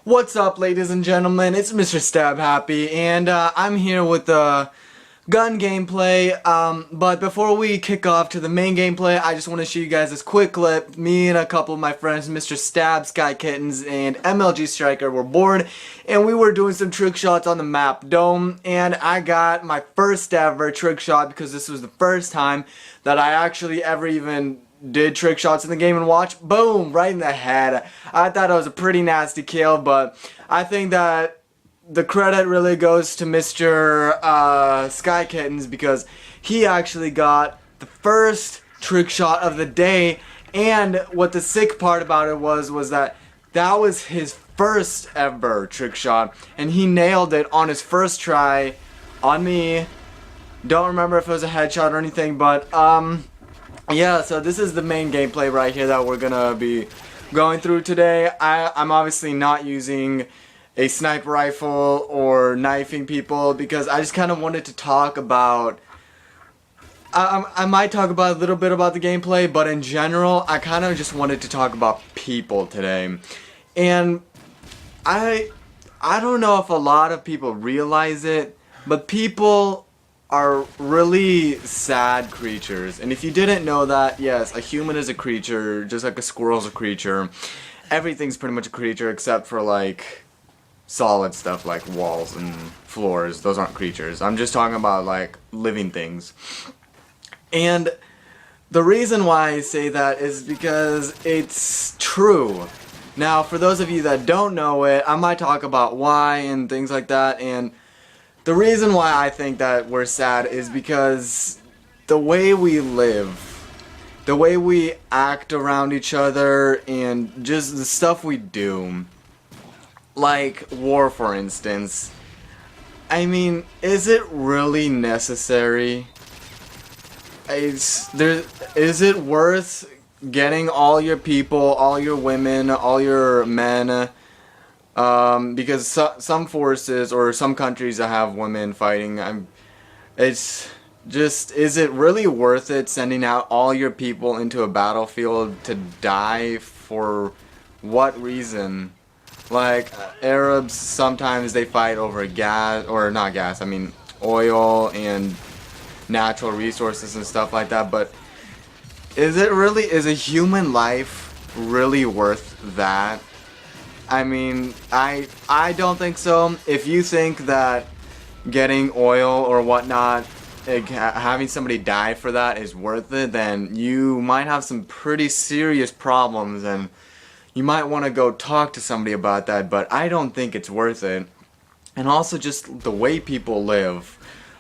What's up, ladies and gentlemen? It's Mr.StabHappy, and I'm here with the gun gameplay. But before we kick off to the main gameplay, I just want to show you guys this quick clip. Me and a couple of my friends, Mr. Stab, Sky Kittens, and MLG Striker, were bored, and we were doing some trick shots on the map Dome, and I got my first ever trick shot because this was the first time that I actually ever even did trick shots in the game and watch. Boom! Right in the head. I thought it was a pretty nasty kill, but I think that the credit really goes to Mr. Sky Kittens because he actually got the first trick shot of the day, and what the sick part about it was that that was his first ever trick shot, and he nailed it on his first try on me. Don't remember if it was a headshot or anything, but yeah, so this is the main gameplay right here that we're gonna be going through today. I'm obviously not using a sniper rifle or knifing people because I just kind of wanted to talk about I might talk about a little bit about the gameplay, but in general I kind of just wanted to talk about people today. And I don't know if a lot of people realize it, but people are really sad creatures. And if you didn't know that, yes, a human is a creature, just like a squirrel's a creature. Everything's pretty much a creature except for like solid stuff like walls and floors. Those aren't creatures. I'm just talking about like living things. And the reason why I say that is because it's true. Now, for those of you that don't know it, I might talk about why and things like that. And the reason why I think that we're sad is because the way we live, the way we act around each other, and just the stuff we do, like war for instance, I mean, is it really necessary? Is it worth getting all your people, all your women, all your men? Because some forces or some countries that have women fighting, it's just, is it really worth it sending out all your people into a battlefield to die for what reason? Like, Arabs, sometimes they fight over gas, or not gas, I mean oil and natural resources and stuff like that, but is a human life really worth that? I mean, I don't think so. If you think that getting oil or whatnot, having somebody die for that is worth it, then you might have some pretty serious problems and you might want to go talk to somebody about that, but I don't think it's worth it. And also just the way people live.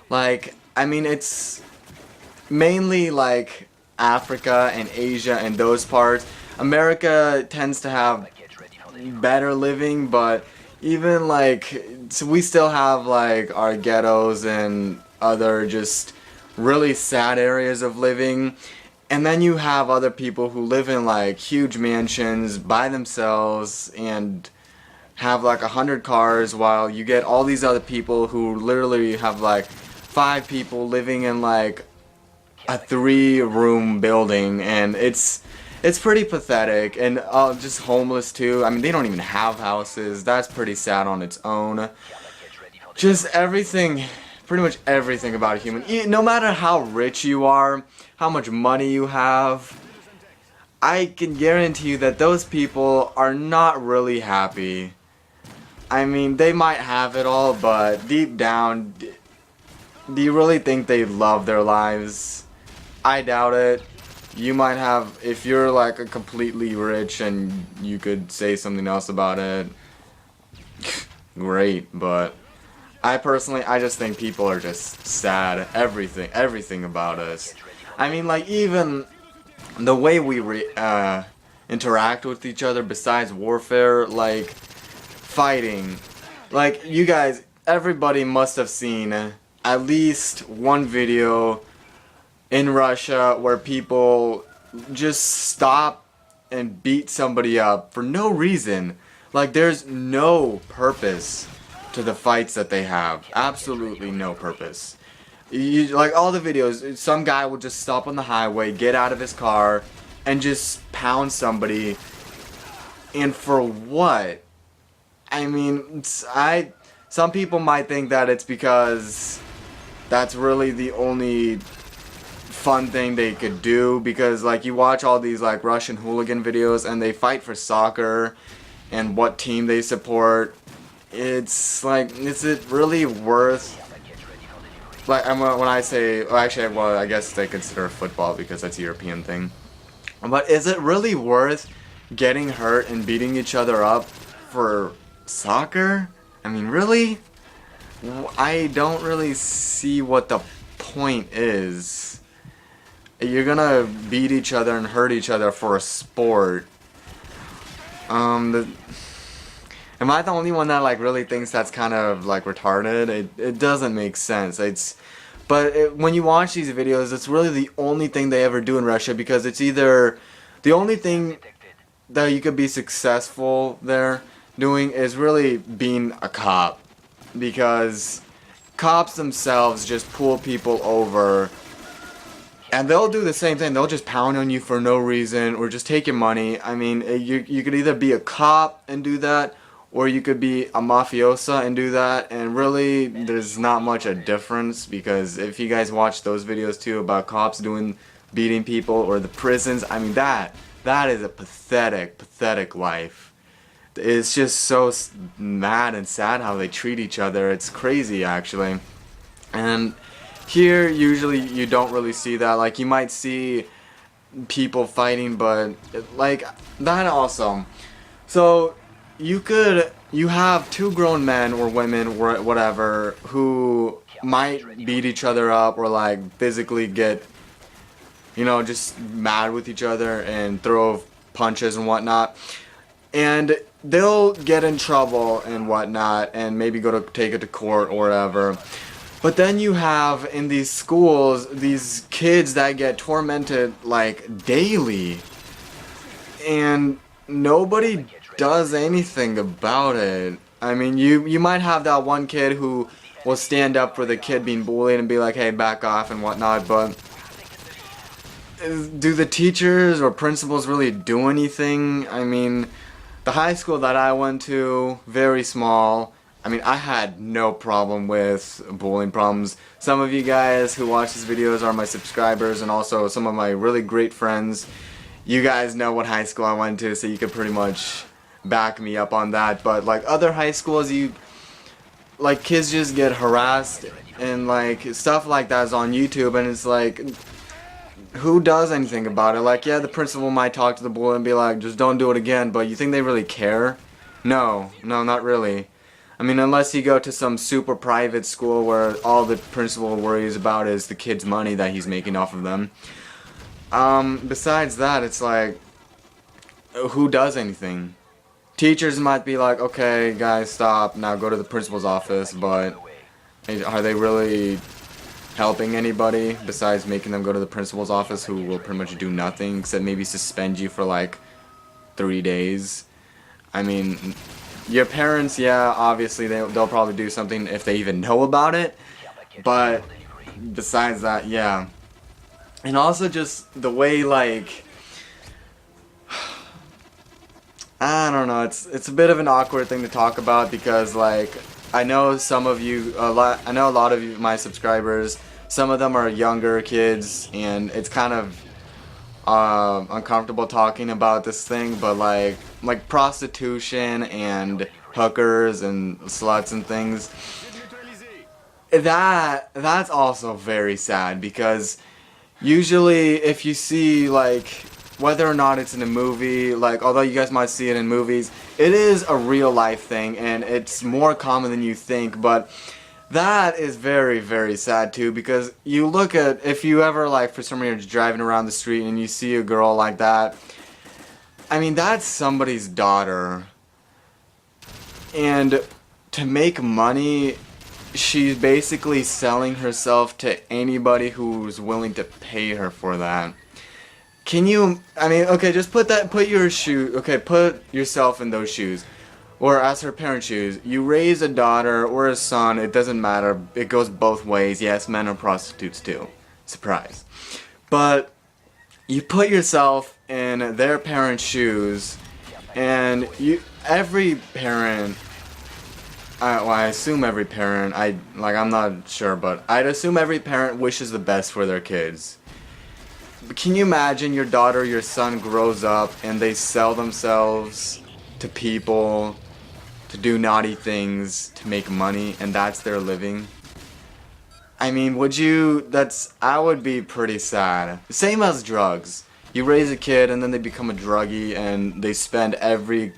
Like, I mean, it's mainly like Africa and Asia and those parts. America tends to have better living, but even like, so we still have like our ghettos and other just really sad areas of living, and then you have other people who live in like huge mansions by themselves and have like 100 cars, while you get all these other people who literally have like 5 people living in like a 3-room building, and it's pretty pathetic. And just homeless too. I mean, they don't even have houses. That's pretty sad on its own. Just everything, pretty much everything about a human. No matter how rich you are, how much money you have, I can guarantee you that those people are not really happy. I mean, they might have it all, but deep down, do you really think they love their lives? I doubt it. You might have, if you're like a completely rich and you could say something else about it, great, but I personally, I just think people are just sad. Everything about us. I mean, like, even the way we interact with each other besides warfare, like fighting. Like, you guys, everybody must have seen at least one video in Russia where people just stop and beat somebody up for no reason. Like, there's no purpose to the fights that they have. Absolutely no purpose. Like, all the videos, some guy will just stop on the highway, get out of his car, and just pound somebody. And for what? I mean, some people might think that it's because that's really the only fun thing they could do, because like you watch all these like Russian hooligan videos and they fight for soccer and what team they support. It's like, is it really worth, like, when I say, well, actually, well, I guess they consider football because that's a European thing, but is it really worth getting hurt and beating each other up for soccer? I mean, really? I don't really see what the point is. You're gonna beat each other and hurt each other for a sport. Am I the only one that like really thinks that's kind of like retarded? It doesn't make sense. When you watch these videos, it's really the only thing they ever do in Russia, because it's either the only thing that you could be successful there doing is really being a cop, because cops themselves just pull people over and they'll do the same thing. They'll just pound on you for no reason or just take your money. I mean, you could either be a cop and do that, or you could be a mafiosa and do that, and really there's not much a difference, because if you guys watch those videos too about cops beating people, or the prisons, I mean that is a pathetic life. It's just so mad and sad how they treat each other. It's crazy, actually. And here, usually, you don't really see that. Like, you might see people fighting, but, like, that also. So, you have two grown men or women or whatever who might beat each other up, or, like, physically get, just mad with each other and throw punches and whatnot. And they'll get in trouble and whatnot, and maybe take it to court or whatever. But then you have in these schools these kids that get tormented like daily, and nobody does anything about it. I mean, you might have that one kid who will stand up for the kid being bullied and be like, hey, back off and whatnot, but do the teachers or principals really do anything? I mean, the high school that I went to, very small. I mean, I had no problem with bullying problems. Some of you guys who watch these videos are my subscribers, and also some of my really great friends. You guys know what high school I went to, so you could pretty much back me up on that. But like other high schools, kids just get harassed, and like stuff like that is on YouTube, and it's like, who does anything about it? Like, yeah, the principal might talk to the bully and be like, just don't do it again, but you think they really care? No, not really. I mean, unless you go to some super private school where all the principal worries about is the kid's money that he's making off of them. Besides that, it's like, who does anything? Teachers might be like, okay, guys, stop, now go to the principal's office, but are they really helping anybody besides making them go to the principal's office, who will pretty much do nothing except maybe suspend you for like 3 days? I mean, your parents, yeah, obviously they'll probably do something if they even know about it, but besides that, yeah. And also just the way, like, I don't know, it's a bit of an awkward thing to talk about, because like I know some of you, I know a lot of you, my subscribers, some of them are younger kids, and it's kind of uncomfortable talking about this thing, but like prostitution and hookers and sluts and things, that's also very sad, because usually if you see, like, whether or not it's in a movie, like, although you guys might see it in movies, it is a real life thing, and it's more common than you think, but that is very, very sad too, because you look at, if you ever, like, for some reason you're driving around the street and you see a girl like that, I mean, that's somebody's daughter, and to make money, she's basically selling herself to anybody who's willing to pay her for that. Can you, I mean, okay, just put yourself in those shoes, or as her parents' shoes. You raise a daughter or a son, it doesn't matter, it goes both ways. Yes, men are prostitutes too, surprise. But you put yourself in their parents' shoes, and every parent I assume every parent, I'm not sure, but I'd assume every parent wishes the best for their kids. But can you imagine your daughter or your son grows up and they sell themselves to people to do naughty things to make money, and that's their living? I mean, I would be pretty sad. Same as drugs. You raise a kid and then they become a druggie and they spend every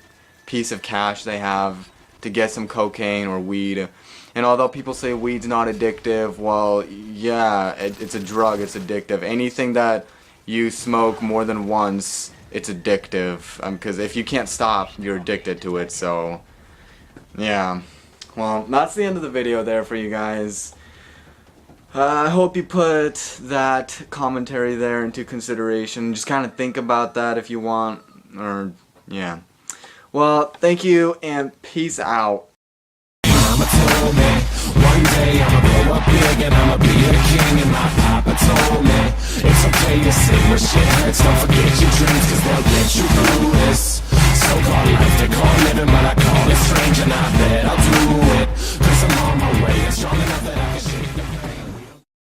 piece of cash they have to get some cocaine or weed. And although people say weed's not addictive, well, yeah, it's a drug, it's addictive. Anything that you smoke more than once, it's addictive. Because if you can't stop, you're addicted to it, so yeah. Well, that's the end of the video there for you guys. I hope you put that commentary there into consideration. Just kind of think about that if you want, or yeah. Well, thank you and peace out. Mama told me one day I'ma blow up big and I'ma be a king, and my papa told me it's okay to say when shit hurts, don't forget your dreams, cause they'll get you